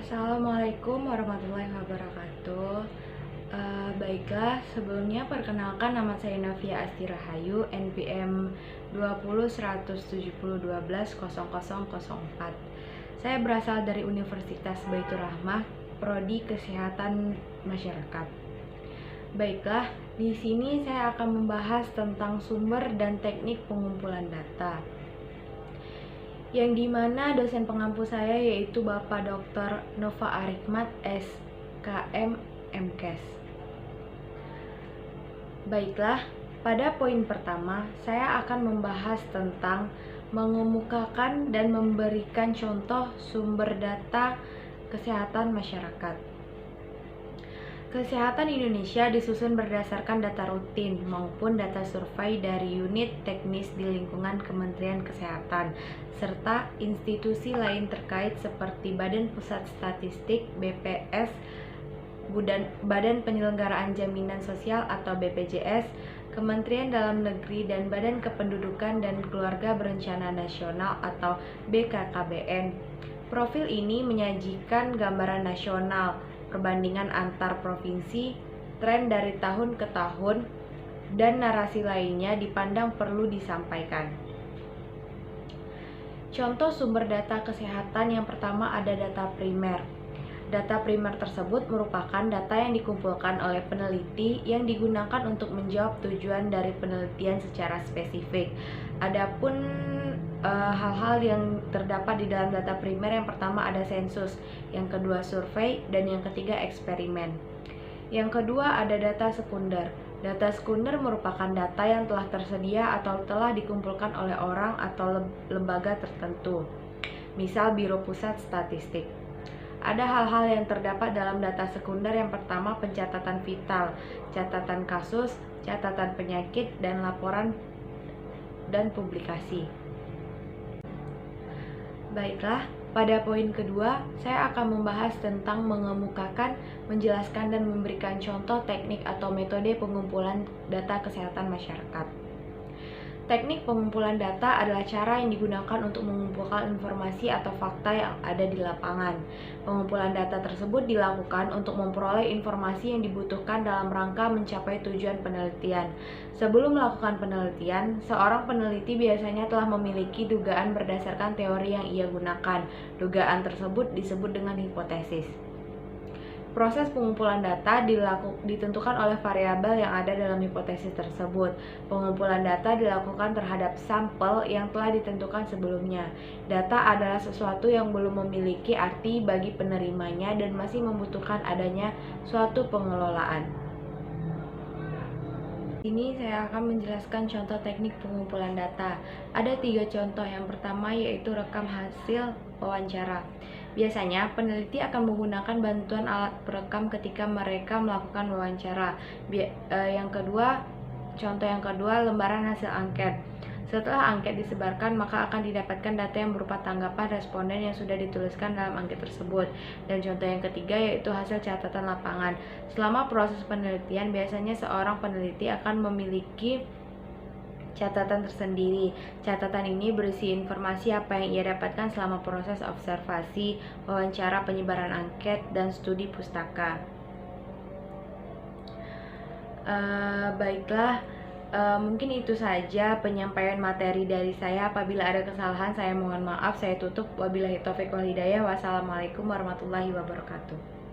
Assalamualaikum warahmatullahi wabarakatuh. Baiklah, sebelumnya perkenalkan nama saya Novia Asti Rahayu, NPM 20 170 12 0004. Saya berasal dari Universitas Baitur Rahmah, Prodi Kesehatan Masyarakat. Baiklah, di sini saya akan membahas tentang sumber dan teknik pengumpulan data, yang dimana dosen pengampu saya yaitu Bapak Dr. Nova Arikmat, SKM, MKes. Baiklah, pada poin pertama saya akan membahas tentang mengemukakan dan memberikan contoh sumber data kesehatan masyarakat. Kesehatan Indonesia disusun berdasarkan data rutin maupun data survei dari unit teknis di lingkungan Kementerian Kesehatan serta institusi lain terkait seperti Badan Pusat Statistik (BPS), Badan Penyelenggaraan Jaminan Sosial atau BPJS, Kementerian Dalam Negeri, dan Badan Kependudukan dan Keluarga Berencana Nasional atau BKKBN. Profil ini menyajikan gambaran nasional, perbandingan antar provinsi, tren dari tahun ke tahun, dan narasi lainnya dipandang perlu disampaikan. Contoh sumber data kesehatan yang pertama ada data primer. Data primer tersebut merupakan data yang dikumpulkan oleh peneliti yang digunakan untuk menjawab tujuan dari penelitian secara spesifik. Adapun hal-hal yang terdapat di dalam data primer, yang pertama ada sensus, yang kedua survei, dan yang ketiga eksperimen. Yang kedua ada data sekunder. Data sekunder merupakan data yang telah tersedia atau telah dikumpulkan oleh orang atau lembaga tertentu, misal Biro Pusat Statistik. Ada hal-hal yang terdapat dalam data sekunder, yang pertama pencatatan vital, catatan kasus, catatan penyakit, dan laporan dan publikasi. Baiklah, pada poin kedua, saya akan membahas tentang mengemukakan, menjelaskan, dan memberikan contoh teknik atau metode pengumpulan data kesehatan masyarakat. Teknik pengumpulan data adalah cara yang digunakan untuk mengumpulkan informasi atau fakta yang ada di lapangan. Pengumpulan data tersebut dilakukan untuk memperoleh informasi yang dibutuhkan dalam rangka mencapai tujuan penelitian. Sebelum melakukan penelitian, seorang peneliti biasanya telah memiliki dugaan berdasarkan teori yang ia gunakan. Dugaan tersebut disebut dengan hipotesis. Proses pengumpulan data ditentukan oleh variabel yang ada dalam hipotesis tersebut. Pengumpulan data dilakukan terhadap sampel yang telah ditentukan sebelumnya. Data adalah sesuatu yang belum memiliki arti bagi penerimanya dan masih membutuhkan adanya suatu pengelolaan. Ini saya akan menjelaskan contoh teknik pengumpulan data. Ada 3 contoh. Yang pertama yaitu rekam hasil wawancara. Biasanya peneliti akan menggunakan bantuan alat perekam ketika mereka melakukan wawancara. Contoh yang kedua, lembaran hasil angket. Setelah angket disebarkan, maka akan didapatkan data yang berupa tanggapan responden yang sudah dituliskan dalam angket tersebut. Dan contoh yang ketiga yaitu hasil catatan lapangan. Selama proses penelitian, biasanya seorang peneliti akan memiliki catatan tersendiri. Catatan ini berisi informasi apa yang ia dapatkan selama proses observasi, wawancara, penyebaran angket, dan studi pustaka. Baiklah, mungkin itu saja penyampaian materi dari saya. Apabila ada kesalahan, saya mohon maaf. Saya tutup. Wabillahi taufiq wal hidayah. Wassalamualaikum warahmatullahi wabarakatuh.